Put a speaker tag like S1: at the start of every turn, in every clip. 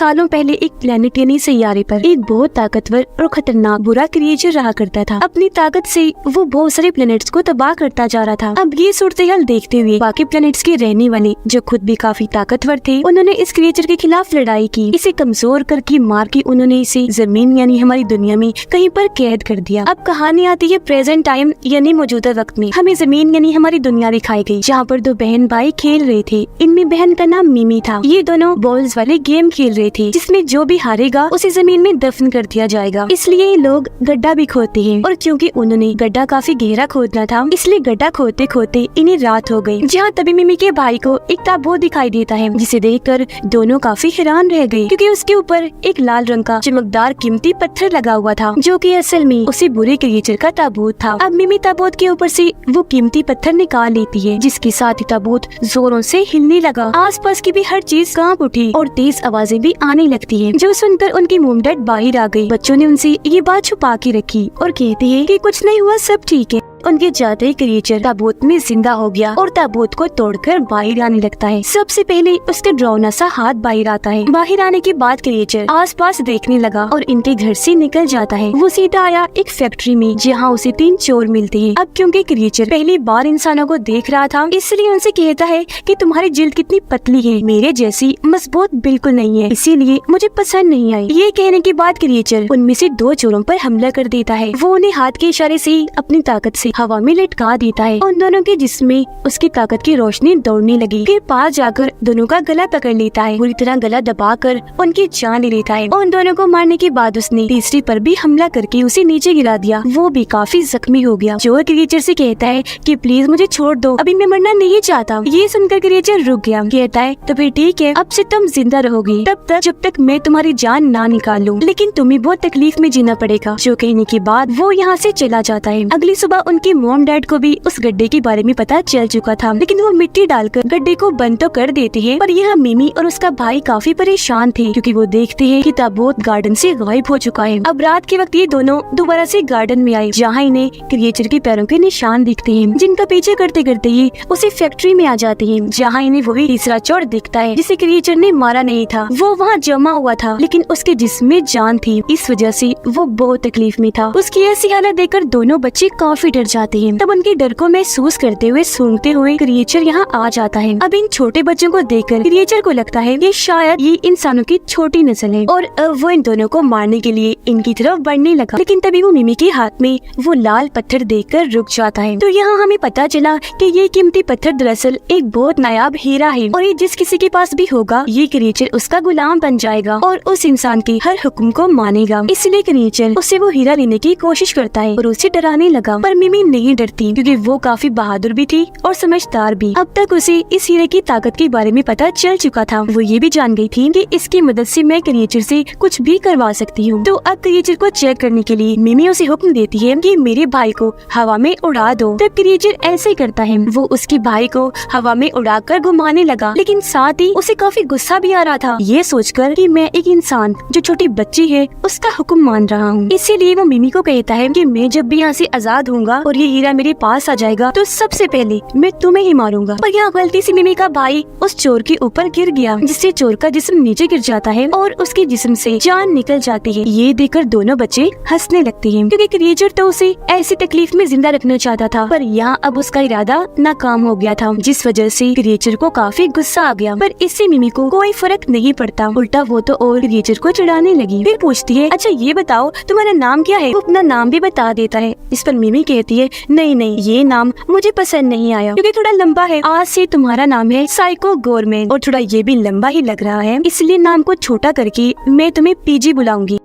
S1: सालों पहले एक प्लेनेट यानी सैयारे पर एक बहुत ताकतवर और खतरनाक बुरा क्रिएचर रहा करता था। अपनी ताकत से वो बहुत सारे प्लेनेट्स को तबाह करता जा रहा था। अब ये सूरत-ए-हाल देखते हुए बाकी प्लेनेट्स के रहने वाले जो खुद भी काफी ताकतवर थे, उन्होंने इस क्रिएचर के खिलाफ लड़ाई की। इसे कमजोर करके मार के उन्होंने इसे जमीन यानी हमारी दुनिया में कहीं पर कैद कर दिया। अब कहानी आती है प्रेजेंट टाइम यानी मौजूदा वक्त में। हमें जमीन यानी हमारी दुनिया दिखाई गई, जहाँ पर दो बहन भाई खेल रहे थे। इनमें बहन का नाम मिमी था। ये दोनों बॉल्स वाले गेम खेल रहे थे, जिसमें जो भी हारेगा उसे जमीन में दफन कर दिया जाएगा। इसलिए ये लोग गड्ढा भी खोदते हैं, और क्योंकि उन्होंने गड्ढा काफी गहरा खोदना था, इसलिए गड्ढा खोदते खोदते इन्हें रात हो गई। जहाँ तभी मिमी के भाई को एक ताबूत दिखाई देता है, जिसे देखकर दोनों काफी हैरान रह गए, क्योंकि उसके ऊपर एक लाल रंग का चमकदार कीमती पत्थर लगा हुआ था, जो कि असल में उसी बुरे क्रिएचर का ताबूत था। अब मिमी ताबूत के ऊपर से वो कीमती पत्थर निकाल लेती है, जिसके साथ ही ताबूत जोरों से हिलने लगा। आसपास की भी हर चीज कांप उठी और तेज आवाजें भी आने लगती है, जो सुनकर उनकी मोम डैड बाहर आ गई। बच्चों ने उनसे ये बात छुपा के रखी और कहते हैं कि कुछ नहीं हुआ, सब ठीक है। उनके जाते ही क्रिएचर ताबूत में जिंदा हो गया और ताबूत को तोड़कर बाहर आने लगता है। सबसे पहले उसका डरावना सा हाथ बाहर आता है। बाहर आने के बाद क्रिएचर आसपास देखने लगा और इनके घर से निकल जाता है। वो सीधा आया एक फैक्ट्री में, जहाँ उसे 3 चोर मिलते हैं। अब क्योंकि क्रिएचर पहली बार इंसानों को देख रहा था, इसलिए उनसे कहता है कि तुम्हारी जिल्द कितनी पतली है, मेरे जैसी मजबूत बिल्कुल नहीं है, इसीलिए मुझे पसंद नहीं आई। ये कहने के बाद क्रिएचर उनमें से 2 चोरों पर हमला कर देता है। वो उन्हें हाथ के इशारे से अपनी ताकत से हवा में लटका देता है। उन दोनों के जिस्म में उसकी ताकत की रोशनी दौड़ने लगी। फिर पास जाकर दोनों का गला पकड़ लेता है, पूरी तरह गला दबाकर उनकी जान ले लेता है। उन दोनों को मारने के बाद उसने तीसरी पर भी हमला करके उसे नीचे गिरा दिया। वो भी काफी जख्मी हो गया। चोर क्रिएचर से कहता है कि प्लीज मुझे छोड़ दो, अभी मैं मरना नहीं चाहता। ये सुनकर क्रिएचर रुक गया। कहता है तो फिर ठीक है, अब से तुम जिंदा रहोगे तब तक जब तक मैं तुम्हारी जान ना निकाल लूं, लेकिन तुम्हें बहुत तकलीफ में जीना पड़ेगा। जो कहने के बाद वो यहाँ से चला जाता है। अगली सुबह उनकी मॉम डैड को भी उस गड्ढे के बारे में पता चल चुका था, लेकिन वो मिट्टी डालकर गड्ढे को बंद तो कर देते हैं, पर यह मिमी और उसका भाई काफी परेशान थे, क्योंकि वो देखते हैं कि ताबूत गार्डन से गायब हो चुका है। अब रात के वक्त ये दोनों दोबारा से गार्डन में आए, जहाँ इन्हें क्रिएचर के पैरों के निशान दिखते हैं, जिनका पीछे करते करते ये उसी फैक्ट्री में आ जाते हैं, जहाँ इन्हें वही तीसरा चोर दिखता है, जिसे क्रिएचर ने मारा नहीं था। वो वहाँ जमा हुआ था, लेकिन उसके जिस्म में जान थी, इस वजह से वो बहुत तकलीफ में था। उसकी ऐसी हालत देखकर दोनों बच्चे काफी डर जाते हैं। तब उनके डर को महसूस करते हुए सूंघते हुए क्रिएचर यहाँ आ जाता है। अब इन छोटे बच्चों को देखकर क्रिएचर को लगता है कि शायद ये इंसानों की छोटी नस्ल है, और वो इन दोनों को मारने के लिए इनकी तरफ बढ़ने लगा। लेकिन तभी वो मिमी के हाथ में वो लाल पत्थर देखकर रुक जाता है। तो यहाँ हमें पता चला कि ये कीमती पत्थर दरअसल एक बहुत नायाब हीरा है, और ये जिस किसी के पास भी होगा ये क्रिएचर उसका गुलाम बन जाएगा और उस इंसान के हर हुक्म को मानेगा। इसलिए क्रिएचर उससे वो हीरा लेने की कोशिश करता है और उसे डराने लगा, पर मिमी नहीं डरती, क्योंकि वो काफी बहादुर भी थी और समझदार भी। अब तक उसे इस हीरे की ताकत के बारे में पता चल चुका था। वो ये भी जान गई थी कि इसकी मदद से मैं क्रिएचर से कुछ भी करवा सकती हूँ। तो अब क्रिएचर को चेक करने के लिए मिमी उसे हुक्म देती है कि मेरे भाई को हवा में उड़ा दो। तब क्रिएचर ऐसे ही करता है। वो उसके भाई को हवा में उड़ाकर घुमाने लगा, लेकिन साथ ही उसे काफी गुस्सा भी आ रहा था, ये सोचकर कि मैं एक इंसान जो छोटी बच्ची है उसका हुक्म मान रहा हूँ। इसीलिए वो मिमी को कहता है कि मैं जब भी यहाँ से आजाद होऊंगा और ये हीरा मेरे पास आ जाएगा तो सबसे पहले मैं तुम्हें ही मारूंगा। पर यहाँ गलती से मिमी का भाई उस चोर के ऊपर गिर गया, जिससे चोर का जिस्म नीचे गिर जाता है और उसके जिस्म से जान निकल जाती है। ये देखकर दोनों बच्चे हंसने लगते हैं, क्योंकि क्रिएचर तो उसे ऐसी तकलीफ में जिंदा रखना चाहता था, पर यहाँ अब उसका इरादा नाकाम हो गया था, जिस वजह से क्रिएचर को काफी गुस्सा आ गया। पर इससे मिमी को कोई फर्क नहीं पड़ता, उल्टा वो तो और क्रिएचर को चिढ़ाने लगी। फिर पूछती है अच्छा ये बताओ तुम्हारा नाम क्या है। वो अपना नाम भी बता देता है। इस पर मिमी कहती है नहीं नहीं, ये नाम मुझे पसंद नहीं आया, क्योंकि थोड़ा लंबा है। आज से तुम्हारा नाम है साइको गवर्नमेंट, और थोड़ा ये भी लंबा ही लग रहा है, इसलिए नाम को छोटा करके मैं तुम्हें पीजी बुलाऊंगी।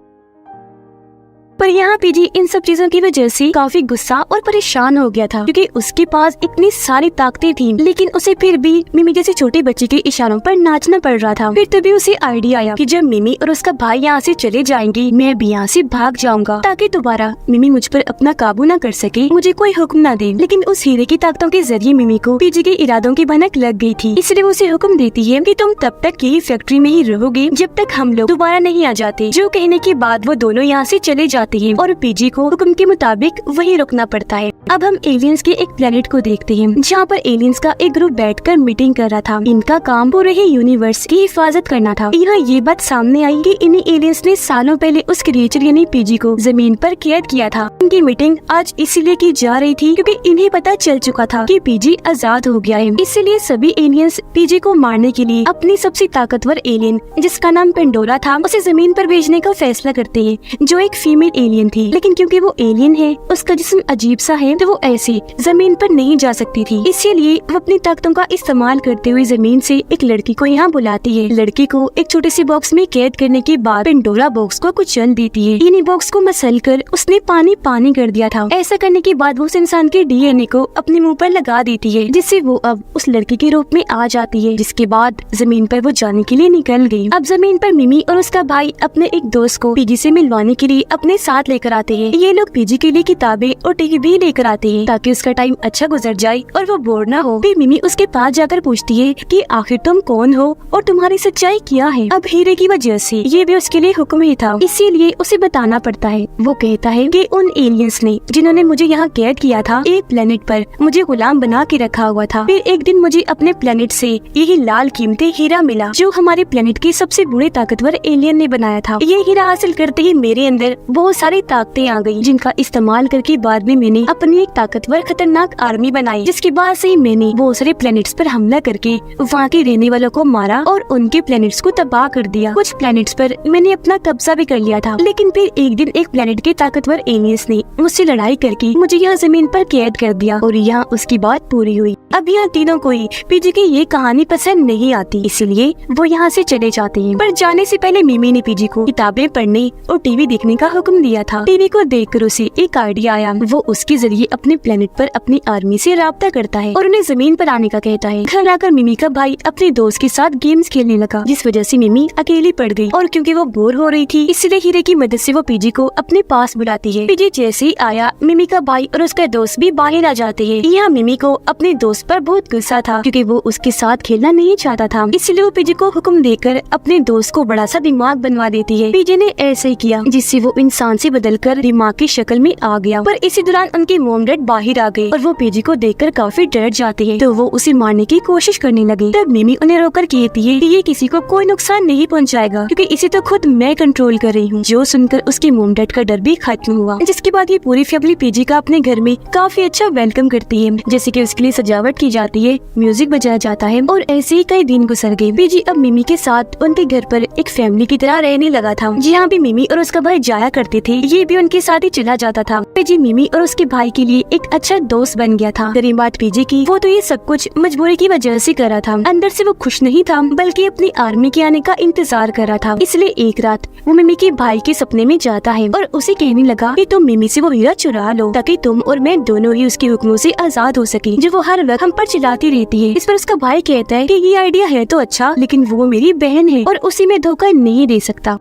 S1: पर यहाँ पीजी इन सब चीजों की वजह से काफी गुस्सा और परेशान हो गया था, क्योंकि उसके पास इतनी सारी ताकतें थी, लेकिन उसे फिर भी मिमी जैसे छोटे बच्चे के इशारों पर नाचना पड़ रहा था। फिर तभी उसे आइडिया आया कि जब मिमी और उसका भाई यहाँ से चले जाएंगे, मैं भी यहाँ से भाग जाऊंगा, ताकि दोबारा मिमी मुझ पर अपना काबू न कर सके, मुझे कोई हुक्म न दे। लेकिन उस हीरे की ताकतों के जरिए मिमी को पीजी के इरादों की भनक लग गई थी, इसलिए वो उसे हुक्म देती है कि तुम तब तक यही फैक्ट्री में ही रहोगे जब तक हम लोग दोबारा नहीं आ जाते। जो कहने के बाद वो दोनों यहाँ से चले जाते जाती है और पीजी को हुक्म के मुताबिक वहीं रुकना पड़ता है। अब हम एलियंस के एक प्लेनेट को देखते हैं जहाँ पर एलियंस का एक ग्रुप बैठकर मीटिंग कर रहा था। इनका काम पूरे ही यूनिवर्स की हिफाजत करना था। यहाँ ये बात सामने आई कि इन्हीं एलियंस ने सालों पहले उस क्रिएचर यानी पीजी को जमीन पर कैद किया था। इनकी मीटिंग आज इसीलिए की जा रही थी क्योंकि इन्हें पता चल चुका था कि पीजी आजाद हो गया है। इसीलिए सभी एलियंस पीजी को मारने के लिए अपनी सबसे ताकतवर एलियन जिसका नाम पेंडोरा था उसे जमीन पर भेजने का फैसला करते हैं, जो एक फीमेल एलियन थी। लेकिन क्योंकि वो एलियन है, उसका जिस्म अजीब सा है, तो वो ऐसे जमीन पर नहीं जा सकती थी। इसीलिए वो अपनी ताकतों का इस्तेमाल करते हुए जमीन से एक लड़की को यहाँ बुलाती है। लड़की को एक छोटे से बॉक्स में कैद करने के बाद पेंडोरा बॉक्स को कुचल देती है। इन्हीं बॉक्स को मसल कर उसने पानी पानी कर दिया था। ऐसा करने के बाद वो उस इंसान के डीएनए को अपने मुंह पर लगा देती है, जिससे वो अब उस लड़की के रूप में आ जाती है। जिसके बाद जमीन पर वो जाने के लिए निकल गई। अब जमीन पर मिमी और उसका भाई अपने एक दोस्त को पीजी से मिलवाने के लिए अपने साथ लेकर आते हैं। ये लोग पीजी के लिए किताबें और टीवी भी लेकर आते हैं ताकि उसका टाइम अच्छा गुजर जाए और वो बोर ना हो। फिर मिमी उसके पास जाकर पूछती है कि आखिर तुम कौन हो और तुम्हारी सच्चाई क्या है। अब हीरे की वजह से ये भी उसके लिए हुक्म ही था, इसीलिए उसे बताना पड़ता है। वो कहता है कि उन एलियंस ने जिन्होंने मुझे यहाँ कैद किया था एक प्लेनेट पर मुझे गुलाम बना के रखा हुआ था। फिर एक दिन मुझे अपने प्लेनेट से यही लाल कीमती हीरा मिला जो हमारे प्लेनेट के सबसे बुरे ताकतवर एलियन ने बनाया था। ये हीरा हासिल करते ही मेरे अंदर बहुत सारी ताकतें आ गयी, जिनका इस्तेमाल करके बाद में मैंने अपनी एक ताकतवर खतरनाक आर्मी बनाई। जिसके बाद से ही मैंने बहुत सारे प्लेनेट्स पर हमला करके वहाँ के रहने वालों को मारा और उनके प्लेनेट्स को तबाह कर दिया। कुछ प्लेनेट्स पर मैंने अपना कब्जा भी कर लिया था। लेकिन फिर एक दिन एक प्लेनेट के ताकतवर एलियंस ने मुझसे लड़ाई करके मुझे यहाँ जमीन पर कैद कर दिया और यहाँ उसकी बात पूरी हुई। अब यहाँ तीनों को ही पीजी की ये कहानी पसंद नहीं आती, इसलिए वो यहाँ से चले जाते हैं। पर जाने से पहले मिमी ने पीजी को किताबें पढ़ने और टीवी देखने का हुक्म दिया था। टीवी को देखकर उसे एक आइडिया आया। वो उसके जरिए अपने प्लेनेट पर अपनी आर्मी से राब्ता करता है और उन्हें जमीन पर आने का कहता है। घर आकर मिमी का भाई अपने दोस्त के साथ गेम्स खेलने लगा, जिस वजह से मिमी अकेली पड़ गई और क्योंकि वो बोर हो रही थी इसलिए हीरे की मदद से वो पीजी को अपने पास बुलाती है। पीजी जैसे ही आया, मिमी का भाई और उसका दोस्त भी बाहर आ जाते हैं। यहाँ मिमी को अपने दोस्त पर बहुत गुस्सा था क्योंकि वो उसके साथ खेलना नहीं चाहता था, इसलिए वो पीजी को हुक्म देकर अपने दोस्त को बड़ा सा दिमाग बनवा देती है। पीजी ने ऐसे ही किया, जिससे वो इंसान से बदलकर दिमाग की शक्ल में आ गया। पर इसी दौरान उनके मॉम डैड बाहर आ गए और वो पीजी को देखकर काफी डर जाते हैं, तो वो उसे मारने की कोशिश करने लगे। तब मिमी उन्हें रोककर कहती है कि ये किसी को कोई नुकसान नहीं पहुंचाएगा क्योंकि इसे तो खुद मैं कंट्रोल कर रही हूँ। जो सुनकर उसके मॉम डैड का डर भी खत्म हुआ। जिसके बाद ये पूरी फैमिली पीजी का अपने घर में काफी अच्छा वेलकम करती है, जैसे कि उसके लिए सजावट की जाती है, म्यूजिक बजाया जाता है और ऐसे ही कई दिन गुजर गए। पीजी अब मिमी के साथ उनके घर पर एक फैमिली की तरह रहने लगा था। जहाँ भी मिमी और उसका भाई जाया करते थे, ये भी उनके साथ ही चला जाता था। पीजी मिमी और उसके भाई के लिए एक अच्छा दोस्त बन गया था। गरीब बात पीजी की, वो तो ये सब कुछ मजबूरी की वजह से कर रहा था। अंदर से वो खुश नहीं था, बल्कि अपनी आर्मी के आने का इंतजार कर रहा था। इसलिए एक रात वो मिमी के भाई के सपने में जाता है और उसे कहने लगा कि तुम मिमी से वो हीरा चुरा लो ताकि तुम और मैं दोनों ही उसके हुक्मों से आजाद हो सके, जो वो हर वक्त हम पर चिल्लाती रहती है। इस पर उसका भाई कहता है कि ये आइडिया है तो अच्छा, लेकिन वो मेरी बहन है और उसे मैं धोखा नहीं दे सकता।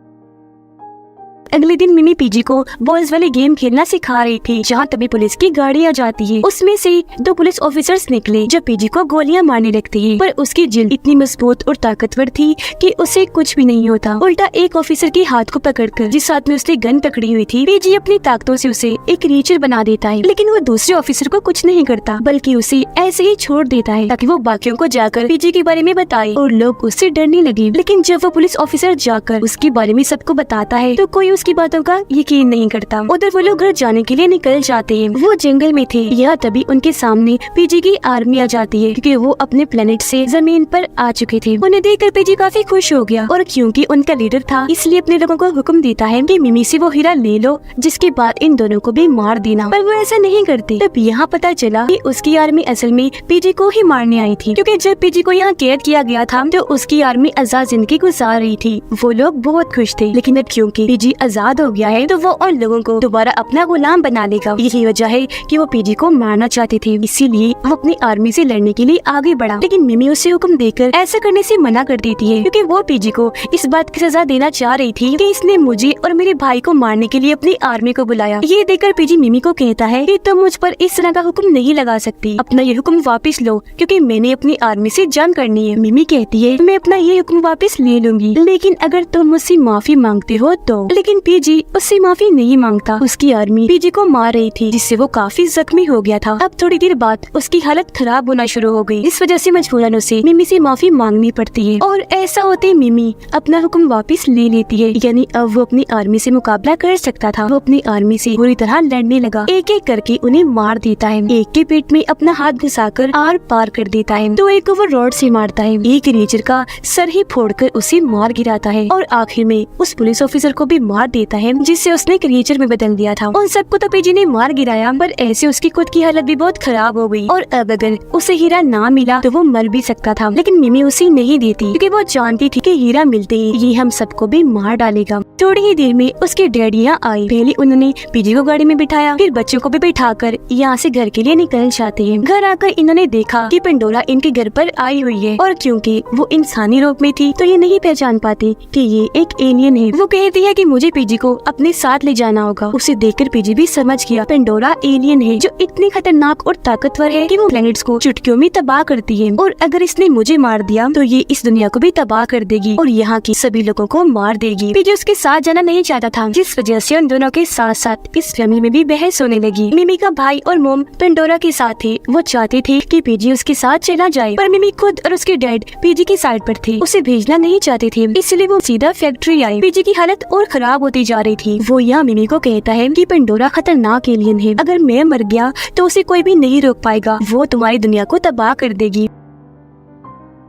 S1: अगले दिन मिमी पीजी को बॉयज वाले गेम खेलना सिखा रही थी, जहाँ तभी पुलिस की गाड़ी आ जाती है। उसमें से 2 पुलिस ऑफिसर्स निकले जो पीजी को गोलियां मारने लगते हैं, पर उसकी जिल्द इतनी मजबूत और ताकतवर थी कि उसे कुछ भी नहीं होता। उल्टा एक ऑफिसर के हाथ को पकड़कर, जिस हाथ में उसने गन पकड़ी हुई थी, पीजी अपनी ताकतों से उसे एक क्रिएचर बना देता है। लेकिन वो दूसरे ऑफिसर को कुछ नहीं करता, बल्कि उसे ऐसे ही छोड़ देता है ताकि वो बाकियों को जाकर पीजी के बारे में बताए और लोग उससे डरने लगे। लेकिन जब वो पुलिस ऑफिसर जाकर उसके बारे में सबको बताता है तो कोई की बातों का यकीन नहीं करता। उधर वो लोग घर जाने के लिए निकल जाते हैं। वो जंगल में थे, यह तभी उनके सामने पीजी की आर्मी आ जाती है क्योंकि वो अपने प्लेनेट से जमीन पर आ चुके थे। उन्हें देखकर पीजी काफी खुश हो गया और क्योंकि उनका लीडर था इसलिए अपने लोगों को हुक्म देता है कि मिमी से वो हीरा ले लो, जिसके बाद इन दोनों को भी मार देना। पर वो ऐसा नहीं करते। तब यहाँ पता चला कि उसकी आर्मी असल में पीजी को ही मारने आई थी, क्योंकि जब पीजी को यहाँ कैद किया गया था तो उसकी आर्मी आजाद जिंदगी गुजार रही थी। वो लोग बहुत खुश थे, लेकिन अब क्योंकि पीजी आजाद हो गया है तो वो और लोगों को दोबारा अपना गुलाम बना लेगा। यही वजह है कि वो पीजी को मारना चाहते थे, इसीलिए वो अपनी आर्मी से लड़ने के लिए आगे बढ़ा। लेकिन मिमी उसे हुक्म देकर ऐसा करने से मना कर देती है, क्योंकि वो पीजी को इस बात की सजा देना चाह रही थी कि इसने मुझे और मेरे भाई को मारने के लिए अपनी आर्मी को बुलाया। ये देखकर पीजी मिमी को कहता है कि तुम मुझ पर इस तरह का हुक्म नहीं लगा सकती, अपना ये हुक्म वापस लो, क्योंकि मैंने अपनी आर्मी से जंग करनी है। मिमी कहती है मैं अपना ये हुक्म वापस ले लूंगी, लेकिन अगर तुम मुझसे माफी मांगते हो तो। लेकिन लेकिन पीजी उससे माफी नहीं मांगता। उसकी आर्मी पीजी को मार रही थी, जिससे वो काफी जख्मी हो गया था। अब थोड़ी देर बाद उसकी हालत खराब होना शुरू हो गई। इस वजह से मजबूरन उसे मिमी से माफी मांगनी पड़ती है और ऐसा होते मिमी अपना हुक्म वापस ले लेती है। यानी अब वो अपनी आर्मी से मुकाबला कर सकता था। वो अपनी आर्मी से पूरी तरह लड़ने लगा, एक एक करके उन्हें मार देता है। एक के पेट में अपना हाथ घुसाकर आर पार कर देता है, तो एक को वो रॉड से मारता है। एक रीचर का सर ही फोड़कर उसे मार गिराता है और आखिर में उस पुलिस ऑफिसर को भी मार देता है, जिससे उसने एक रीचर में बदल दिया था। उन सबको तो पीजी ने मार गिराया, पर ऐसे उसकी खुद की हालत भी बहुत खराब हो गई और अब अगर उसे हीरा ना मिला तो वो मर भी सकता था। लेकिन मिमी उसे नहीं देती, क्योंकि वो जानती थी कि हीरा मिलते ही ये हम सबको भी मार डालेगा। थोड़ी ही देर में उसके डैडी यहाँ आई। पहले उन्होंने पीजी को गाड़ी में बिठाया, फिर बच्चों को भी बिठाकर यहाँ से घर के लिए निकल जाते हैं। घर आकर इन्होंने देखा कि पेंडोरा इनके घर पर आई हुई है और क्योंकि वो इंसानी रूप में थी तो ये नहीं पहचान पाती कि ये एक एलियन है। वो कहती है कि मुझे पीजी को अपने साथ ले जाना होगा। उसे देखकर पीजी भी समझ गया पेंडोरा एलियन है जो इतनी खतरनाक और ताकतवर है कि वो प्लैनेट्स को चुटकियों में तबाह करती है, और अगर इसने मुझे मार दिया तो ये इस दुनिया को भी तबाह कर देगी और यहाँ की सभी लोगों को मार देगी। पीजी उसके साथ जाना नहीं चाहता था, जिस वजह से उन दोनों के साथ साथ इस फैमिली में भी बहस होने लगी। मिमी का भाई और मोम पेंडोरा के साथ थे। वो चाहते थे कि पीजी उसके साथ चला जाए, पर मिमी खुद और उसके डैड पीजी की साइड पर थे, उसे भेजना नहीं चाहते थे, इसलिए वो सीधा फैक्ट्री आई। पीजी की हालत और खराब होती जा रही थी। वो यहाँ मिमी को कहता है कि पेंडोरा खतरनाक एलियन है, अगर मैं मर गया तो उसे कोई भी नहीं रोक पाएगा, वो तुम्हारी दुनिया को तबाह कर देगी।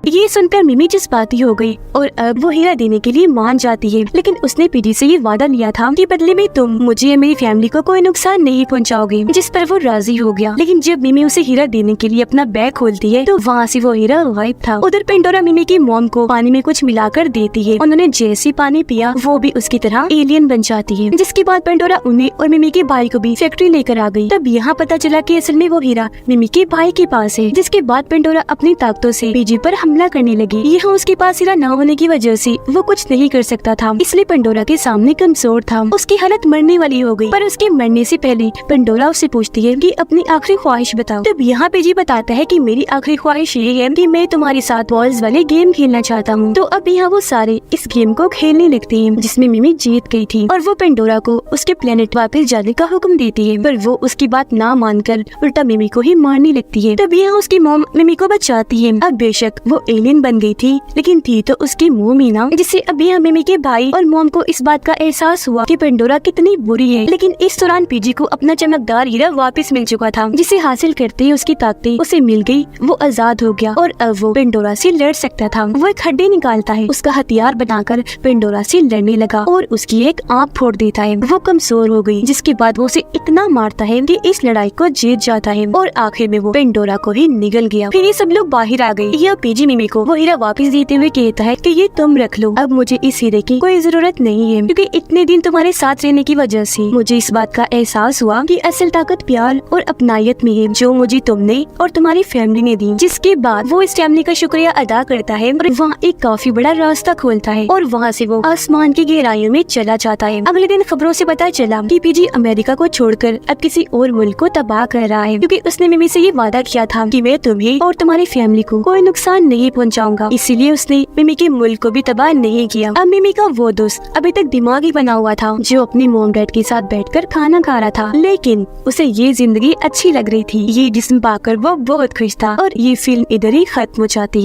S1: ये सुनकर मिमी जज्बाती हो गई और अब वो हीरा देने के लिए मान जाती है, लेकिन उसने पीजी से ये वादा लिया था कि बदले में तुम मुझे या मेरी फैमिली को कोई नुकसान नहीं पहुंचाओगे, जिस पर वो राजी हो गया। लेकिन जब मिमी उसे हीरा देने के लिए अपना बैग खोलती है तो वहाँ से वो हीरा गायब था। उधर पेंडोरा मिमी की मॉम को पानी में कुछ मिलाकर देती है। उन्होंने जैसे पानी पिया वो भी उसकी तरह एलियन बन जाती है, जिसके बाद पेंडोरा उन्हें और मिमी के भाई को भी फैक्ट्री लेकर आ गई। तब यहाँ पता चला कि असल में वो हीरा मिमी के भाई के पास है, जिसके बाद पेंडोरा अपनी ताकतों से पीजी पर हमला करने लगी। यहाँ उसके पास हीरा न होने की वजह से वो कुछ नहीं कर सकता था, इसलिए पेंडोरा के सामने कमजोर था। उसकी हालत मरने वाली हो गई, पर उसके मरने से पहले पेंडोरा उससे पूछती है कि अपनी आखिरी ख्वाहिश बताओ। तब यहाँ पीजी बताता है कि मेरी आखिरी ख्वाहिश ये है कि मैं तुम्हारे साथ बॉल्स वाले गेम खेलना चाहता हूँ। तो अब यहाँ वो सारे इस गेम को खेलने लगते हैं, जिसमें मिमी जीत गई थी और वो पेंडोरा को उसके प्लेनेट वापस जाने का हुक्म देती है, पर वो उसकी बात ना मानकर उल्टा मिमी को ही मारने लगती है। तब यहाँ उसकी मॉम मिमी को बचाती है। अब बेशक वो एलियन बन गई थी, लेकिन थी तो उसकी मोमी ना, जिससे अभी मिमी के भाई और मॉम को इस बात का एहसास हुआ कि पेंडोरा कितनी बुरी है। लेकिन इस दौरान पीजी को अपना चमकदार हीरा वापस मिल चुका था, जिसे हासिल करते ही उसकी ताकतें उसे मिल गई। वो आजाद हो गया और अब वो पेंडोरा से लड़ सकता था। वो एक हड्डी निकालता है, उसका हथियार बनाकर पेंडोरा से लड़ने लगा और उसकी एक आँख फोड़ देता है। वो कमजोर हो गई, जिसके बाद वो उसे इतना मारता है कि इस लड़ाई को जीत जाता है और आखिर में वो पेंडोरा को ही निगल गया। फिर ये सब लोग बाहर आ गए। यह पीजी मिमी को वो हीरा वापस देते हुए कहता है कि ये तुम रख लो, अब मुझे इस हीरे की कोई जरूरत नहीं है, क्योंकि इतने दिन तुम्हारे साथ रहने की वजह से मुझे इस बात का एहसास हुआ कि असल ताकत प्यार और अपनायत में है, जो मुझे तुमने और तुम्हारी फैमिली ने दी। जिसके बाद वो इस फैमिली का शुक्रिया अदा करता है और वहाँ एक काफी बड़ा रास्ता खोलता है और वहाँ से वो आसमान की गहराइयों में चला जाता है। अगले दिन खबरों से पता चला कि पीजी अमेरिका को छोड़कर अब किसी और मुल्क को तबाह कर रहा है, क्योंकि उसने मिमी से ये वादा किया था कि मैं तुम्हें और तुम्हारी फैमिली को कोई नुकसान नहीं पहुँचाऊंगा। इसीलिए उसने मिमी के मुल्क को भी तबाह नहीं किया। अब मिमी का वो दोस्त अभी तक दिमाग ही बना हुआ था, जो अपनी मॉम डैड के साथ बैठकर खाना खा रहा था, लेकिन उसे ये जिंदगी अच्छी लग रही थी। ये जिस्म पाकर वो बहुत खुश था और ये फिल्म इधर ही खत्म हो जाती है।